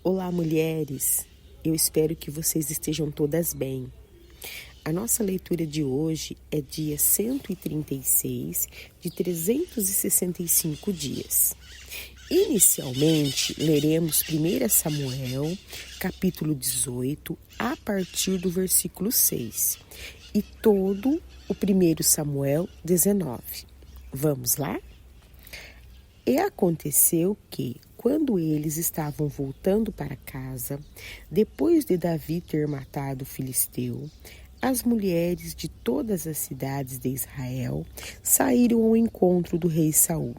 Olá, mulheres! Eu espero que vocês estejam todas bem. A nossa leitura de hoje é dia 136 de 365 dias. Inicialmente, leremos 1 Samuel, capítulo 18, a partir do versículo 6, e todo o 1 Samuel 19. Vamos lá? E aconteceu que, quando eles estavam voltando para casa, depois de Davi ter matado o filisteu, as mulheres de todas as cidades de Israel saíram ao encontro do rei Saul,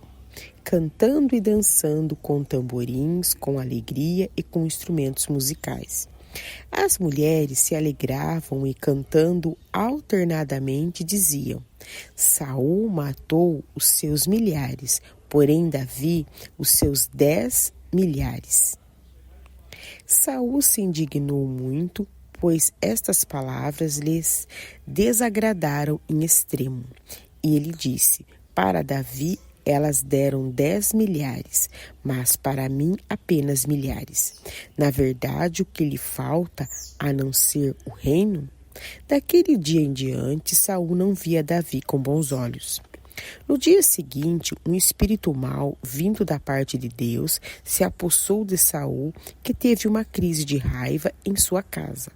cantando e dançando com tamborins, com alegria e com instrumentos musicais. As mulheres se alegravam e, cantando alternadamente, diziam: Saul matou os seus milhares, porém Davi os seus 10 milhares. Saul se indignou muito, pois estas palavras lhes desagradaram em extremo. E ele disse: para Davi elas deram 10 milhares, mas para mim apenas milhares. Na verdade, o que lhe falta, a não ser o reino? Daquele dia em diante, Saul não via Davi com bons olhos. No dia seguinte, um espírito mau, vindo da parte de Deus, se apossou de Saul, que teve uma crise de raiva em sua casa.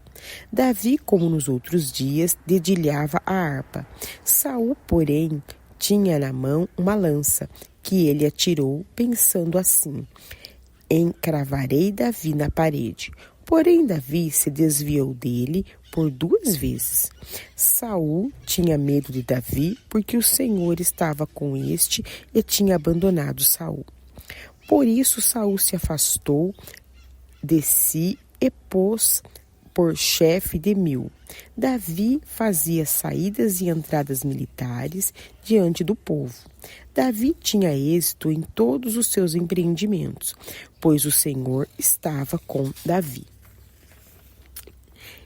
Davi, como nos outros dias, dedilhava a harpa. Saul, porém, tinha na mão uma lança, que ele atirou, pensando assim: encravarei Davi na parede. Porém, Davi se desviou dele por 2 vezes. Saul tinha medo de Davi, porque o Senhor estava com este e tinha abandonado Saul. Por isso, Saul se afastou de si e pôs por chefe de 1000. Davi fazia saídas e entradas militares diante do povo. Davi tinha êxito em todos os seus empreendimentos, pois o Senhor estava com Davi.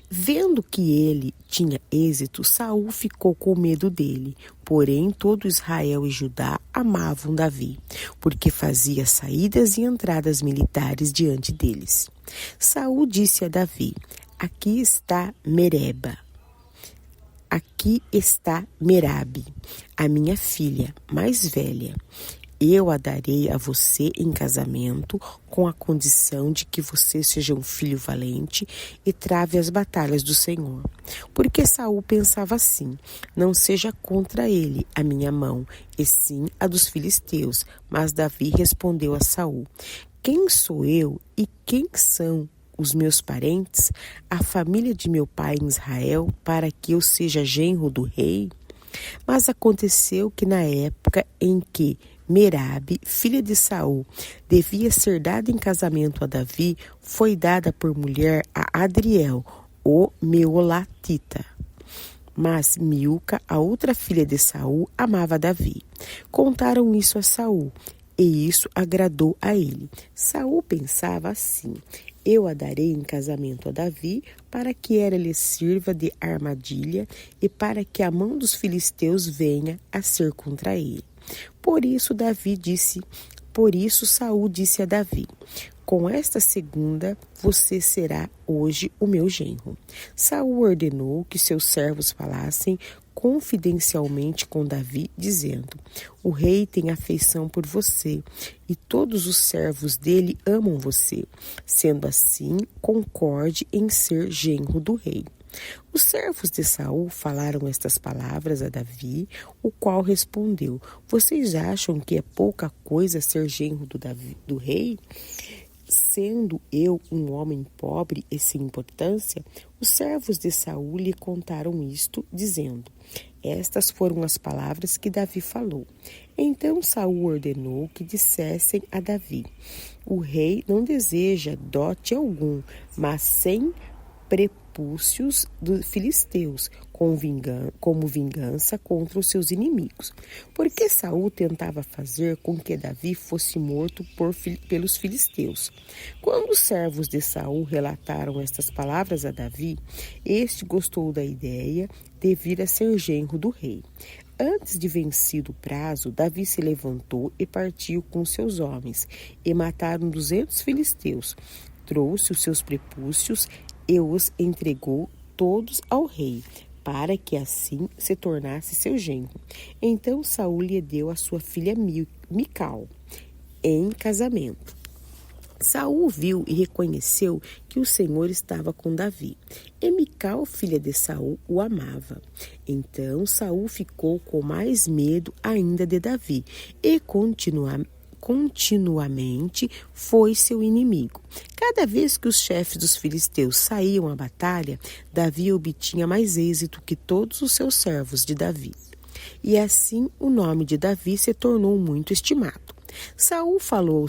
Vendo que ele tinha êxito, Saul ficou com medo dele. Porém, todo Israel e Judá amavam Davi, porque fazia saídas e entradas militares diante deles. Saul disse a Davi: aqui está Mereba. Aqui está Merabe, a minha filha mais velha. Eu a darei a você em casamento, com a condição de que você seja um filho valente e trave as batalhas do Senhor. Porque Saul pensava assim: não seja contra ele a minha mão, e sim a dos filisteus. Mas Davi respondeu a Saul: quem sou eu e quem são os meus parentes, a família de meu pai em Israel, para que eu seja genro do rei? Mas aconteceu que na época em que Merabe, filha de Saul, devia ser dada em casamento a Davi, foi dada por mulher a Adriel, o Meolatita. Mas Milca, a outra filha de Saul, amava Davi. Contaram isso a Saul, e isso agradou a ele. Saul pensava assim: eu a darei em casamento a Davi, para que ela lhe sirva de armadilha e para que a mão dos filisteus venha a ser contra ele. Por isso Saul disse a Davi: com esta segunda você será hoje o meu genro. Saul ordenou que seus servos falassem confidencialmente com Davi, dizendo: o rei tem afeição por você e todos os servos dele amam você. Sendo assim, concorde em ser genro do rei. Os servos de Saul falaram estas palavras a Davi, o qual respondeu: vocês acham que é pouca coisa ser genro do rei? Sendo eu um homem pobre e sem importância? Os servos de Saul lhe contaram isto, dizendo: estas foram as palavras que Davi falou. Então Saul ordenou que dissessem a Davi: o rei não deseja dote algum, mas 100 prepúcios dos filisteus, como vingança contra os seus inimigos. Porque Saul tentava fazer com que Davi fosse morto pelos filisteus. Quando os servos de Saul relataram estas palavras a Davi, este gostou da ideia de vir a ser genro do rei. Antes de vencido o prazo, Davi se levantou e partiu com seus homens, e mataram 200 filisteus. trouxe os seus prepúcios e os entregou todos ao rei, para que assim se tornasse seu genro. Então Saul lhe deu a sua filha Mical em casamento. Saul viu e reconheceu que o Senhor estava com Davi, e Mical, filha de Saul, o amava. Então Saul ficou com mais medo ainda de Davi e continuamente foi seu inimigo. Cada vez que os chefes dos filisteus saíam à batalha, Davi obtinha mais êxito que todos os seus servos de Davi. E assim o nome de Davi se tornou muito estimado. Saul falou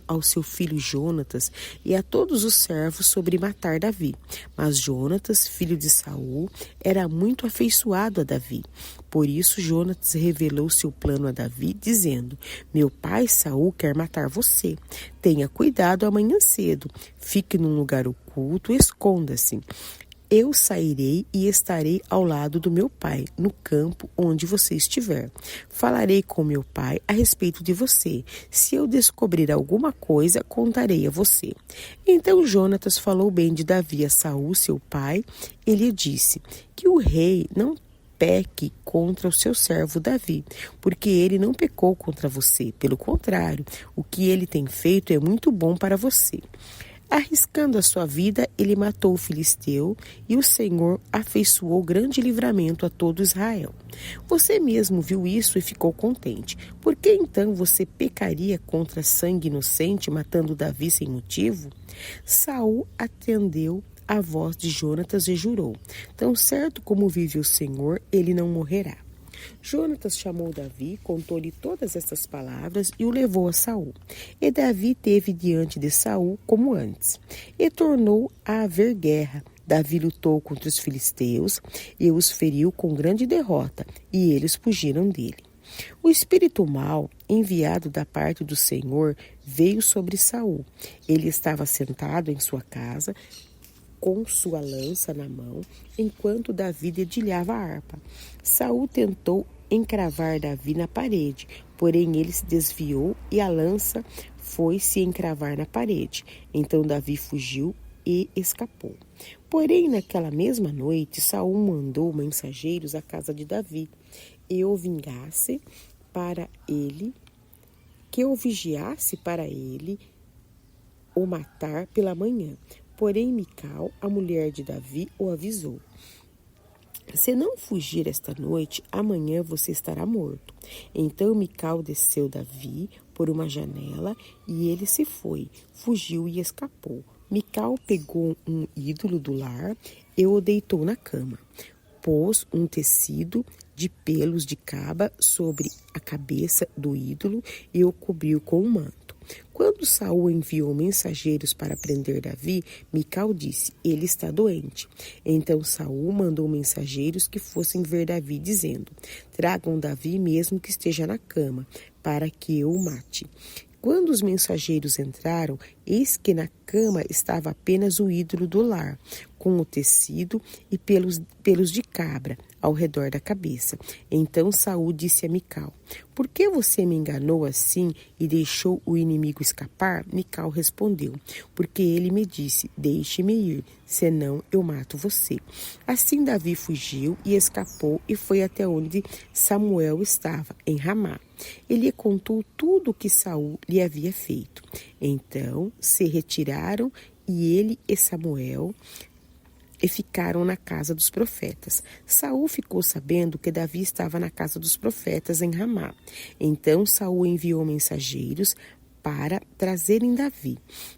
ao seu filho Jonatas e a todos os servos sobre matar Davi. Mas Jonatas, filho de Saul, era muito afeiçoado a Davi. Por isso Jonatas revelou seu plano a Davi, dizendo: meu pai Saul quer matar você. Tenha cuidado amanhã cedo. Fique num lugar oculto e esconda-se. Eu sairei e estarei ao lado do meu pai, no campo onde você estiver. Falarei com meu pai a respeito de você. Se eu descobrir alguma coisa, contarei a você. Então Jonatas falou bem de Davi a Saul, seu pai, e lhe disse que o rei não peque contra o seu servo Davi, porque ele não pecou contra você. Pelo contrário, o que ele tem feito é muito bom para você. Arriscando a sua vida, ele matou o filisteu e o Senhor afeiçoou grande livramento a todo Israel. Você mesmo viu isso e ficou contente. Por que então você pecaria contra sangue inocente, matando Davi sem motivo? Saul atendeu a voz de Jonatas e jurou: tão certo como vive o Senhor, ele não morrerá. Jonatas chamou Davi, contou-lhe todas essas palavras e o levou a Saul. E Davi teve diante de Saul como antes. E tornou a haver guerra. Davi lutou contra os filisteus e os feriu com grande derrota, e eles fugiram dele. O espírito mau, enviado da parte do Senhor, veio sobre Saul. Ele estava sentado em sua casa, com sua lança na mão, enquanto Davi dedilhava a harpa. Saul tentou encravar Davi na parede, porém ele se desviou e a lança foi se encravar na parede. Então Davi fugiu e escapou. Porém, naquela mesma noite, Saul mandou mensageiros à casa de Davi e o vigiasse para ele o matar pela manhã. Porém, Mical, a mulher de Davi, o avisou: se não fugir esta noite, amanhã você estará morto. Então Mical desceu Davi por uma janela e ele se foi, fugiu e escapou. Mical pegou um ídolo do lar e o deitou na cama. Pôs um tecido de pelos de cabra sobre a cabeça do ídolo e o cobriu com um manto. Quando Saul enviou mensageiros para prender Davi, Mical disse: ele está doente. Então Saul mandou mensageiros que fossem ver Davi, dizendo: tragam Davi mesmo que esteja na cama, para que eu o mate. Quando os mensageiros entraram, eis que na cama estava apenas o ídolo do lar, com o tecido e pelos de cabra ao redor da cabeça. Então Saul disse a Mical: por que você me enganou assim e deixou o inimigo escapar? Mical respondeu: porque ele me disse: deixe-me ir, senão eu mato você. Assim Davi fugiu e escapou e foi até onde Samuel estava, em Ramá. Ele contou tudo o que Saul lhe havia feito. Então se retiraram e ele e Samuel e ficaram na casa dos profetas. Saul ficou sabendo que Davi estava na casa dos profetas em Ramá. Então Saul enviou mensageiros para trazerem Davi.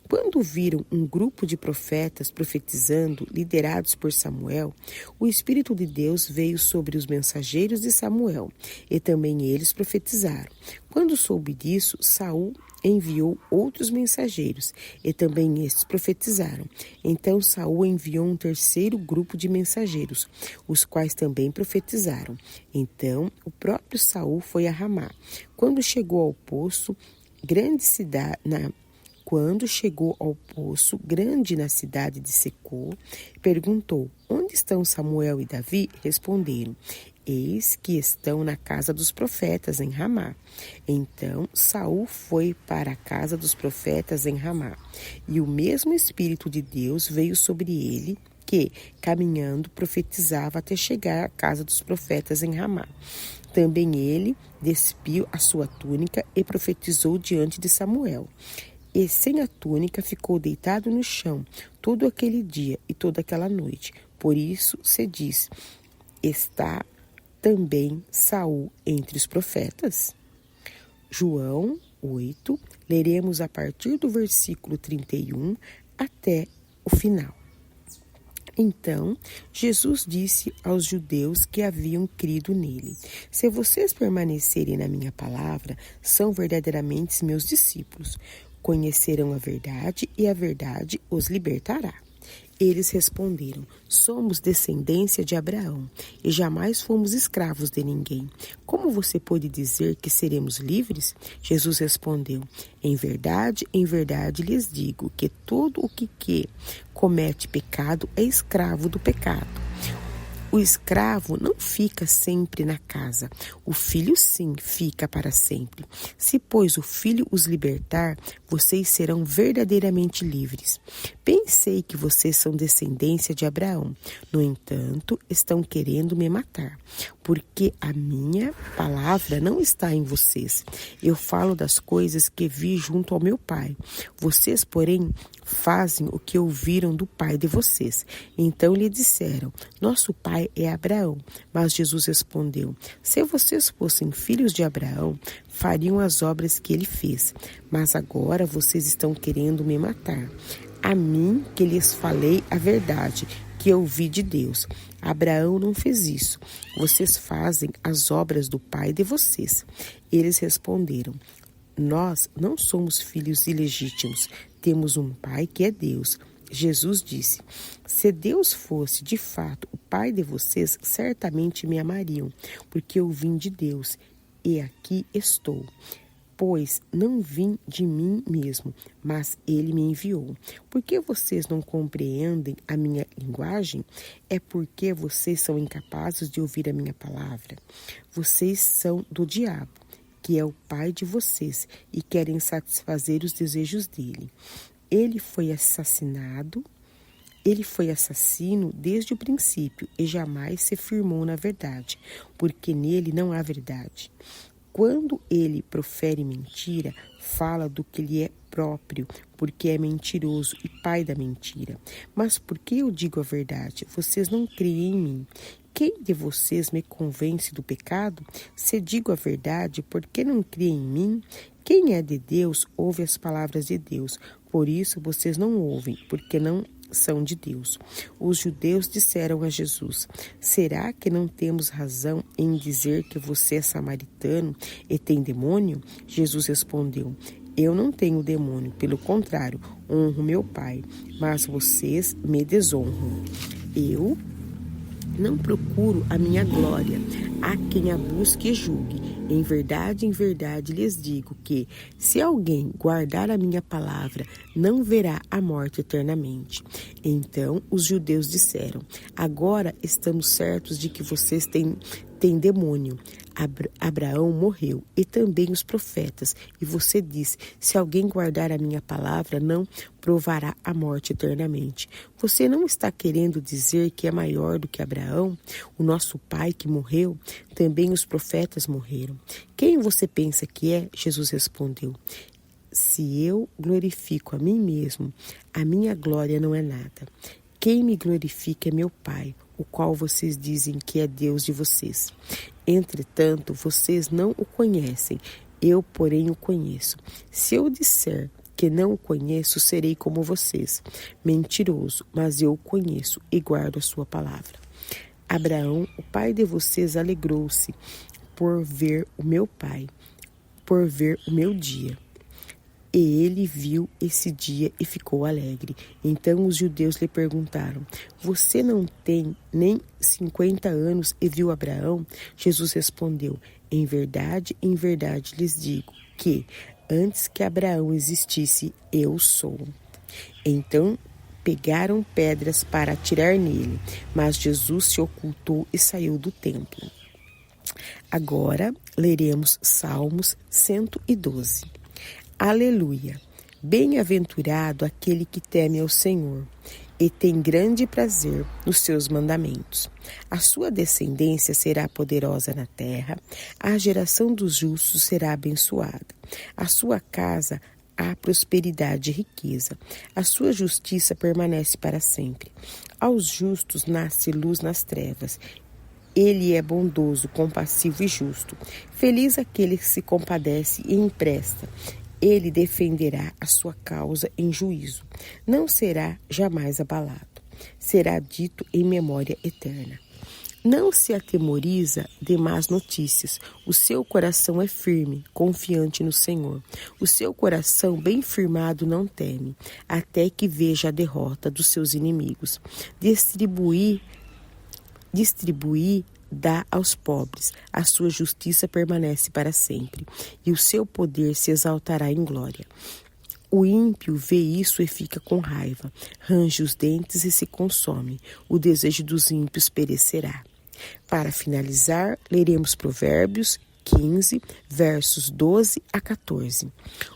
Quando viram um grupo de profetas profetizando, liderados por Samuel, o Espírito de Deus veio sobre os mensageiros de Samuel, e também eles profetizaram. Quando soube disso, Saul enviou outros mensageiros, e também estes profetizaram. Então Saul enviou um terceiro grupo de mensageiros, os quais também profetizaram. Então o próprio Saul foi a Ramá. Quando chegou ao poço grande na cidade de Secô, perguntou: onde estão Samuel e Davi? Responderam: eis que estão na casa dos profetas em Ramá. Então Saul foi para a casa dos profetas em Ramá, e o mesmo Espírito de Deus veio sobre ele, que, caminhando, profetizava até chegar à casa dos profetas em Ramá. Também ele despiu a sua túnica e profetizou diante de Samuel. E sem a túnica ficou deitado no chão todo aquele dia e toda aquela noite. Por isso se diz: está também Saul entre os profetas? João 8, leremos a partir do versículo 31 até o final. Então, Jesus disse aos judeus que haviam crido nele: se vocês permanecerem na minha palavra, são verdadeiramente meus discípulos. Conhecerão a verdade e a verdade os libertará. Eles responderam: somos descendência de Abraão e jamais fomos escravos de ninguém. Como você pode dizer que seremos livres? Jesus respondeu: em verdade lhes digo que todo o que comete pecado é escravo do pecado. O escravo não fica sempre na casa, o filho sim fica para sempre. Se, pois, o filho os libertar, vocês serão verdadeiramente livres. Pensei que vocês são descendência de Abraão, no entanto, estão querendo me matar, porque a minha palavra não está em vocês. Eu falo das coisas que vi junto ao meu pai. Vocês, porém, fazem o que ouviram do pai de vocês. Então lhe disseram: nosso pai é Abraão. Mas Jesus respondeu: se vocês fossem filhos de Abraão, fariam as obras que ele fez. Mas agora vocês estão querendo me matar. A mim que lhes falei a verdade, que eu ouvi de Deus. Abraão não fez isso. Vocês fazem as obras do pai de vocês. Eles responderam: nós não somos filhos ilegítimos. Temos um pai que é Deus. Jesus disse: se Deus fosse de fato o pai de vocês, certamente me amariam, porque eu vim de Deus e aqui estou. Pois não vim de mim mesmo, mas ele me enviou. Por que vocês não compreendem a minha linguagem? É porque vocês são incapazes de ouvir a minha palavra. Vocês são do diabo, que é o pai de vocês, e querem satisfazer os desejos dele. Ele foi assassino desde o princípio e jamais se firmou na verdade, porque nele não há verdade. Quando ele profere mentira, fala do que lhe é próprio, porque é mentiroso e pai da mentira. Mas por que eu digo a verdade? Vocês não creem em mim. Quem de vocês me convence do pecado? Se digo a verdade, por que não crê em mim? Quem é de Deus, ouve as palavras de Deus. Por isso vocês não ouvem, porque não são de Deus. Os judeus disseram a Jesus: será que não temos razão em dizer que você é samaritano e tem demônio? Jesus respondeu: eu não tenho demônio, pelo contrário, honro meu Pai, mas vocês me desonram. Eu não procuro a minha glória. Há quem a busque e julgue. Em verdade lhes digo que, se alguém guardar a minha palavra, não verá a morte eternamente. Então os judeus disseram: agora estamos certos de que vocês têm demônio. Abraão morreu e também os profetas. E você diz: se alguém guardar a minha palavra, não provará a morte eternamente. Você não está querendo dizer que é maior do que Abraão, o nosso pai que morreu? Também os profetas morreram. Quem você pensa que é? Jesus respondeu: se eu glorifico a mim mesmo, a minha glória não é nada. Quem me glorifica é meu Pai, o qual vocês dizem que é Deus de vocês. Entretanto, vocês não o conhecem, eu, porém, o conheço. Se eu disser que não o conheço, serei como vocês, mentiroso, mas eu o conheço e guardo a sua palavra. Abraão, o pai de vocês, alegrou-se por ver o meu pai, por ver o meu dia. E ele viu esse dia e ficou alegre. Então os judeus lhe perguntaram: você não tem nem 50 anos e viu Abraão? Jesus respondeu: em verdade lhes digo que, antes que Abraão existisse, eu sou. Então pegaram pedras para atirar nele, mas Jesus se ocultou e saiu do templo. Agora leremos Salmos 112. Aleluia! Bem-aventurado aquele que teme ao Senhor e tem grande prazer nos seus mandamentos. A sua descendência será poderosa na terra, a geração dos justos será abençoada. A sua casa há prosperidade e riqueza, a sua justiça permanece para sempre. Aos justos nasce luz nas trevas. Ele é bondoso, compassivo e justo. Feliz aquele que se compadece e empresta. Ele defenderá a sua causa em juízo. Não será jamais abalado. Será dito em memória eterna. Não se atemoriza de más notícias. O seu coração é firme, confiante no Senhor. O seu coração bem firmado não teme, até que veja a derrota dos seus inimigos. Distribuir dá aos pobres, a sua justiça permanece para sempre, e o seu poder se exaltará em glória. O ímpio vê isso e fica com raiva, range os dentes e se consome. O desejo dos ímpios perecerá. Para finalizar, leremos Provérbios 15, versos 12 a 14.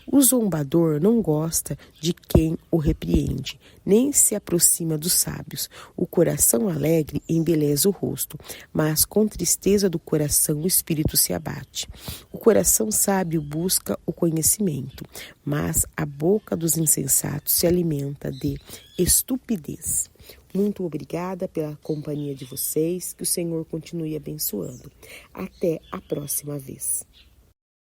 O zombador não gosta de quem o repreende, nem se aproxima dos sábios. O coração alegre embeleza o rosto, mas com tristeza do coração o espírito se abate. O coração sábio busca o conhecimento, mas a boca dos insensatos se alimenta de estupidez. Muito obrigada pela companhia de vocês, que o Senhor continue abençoando. Até a próxima vez.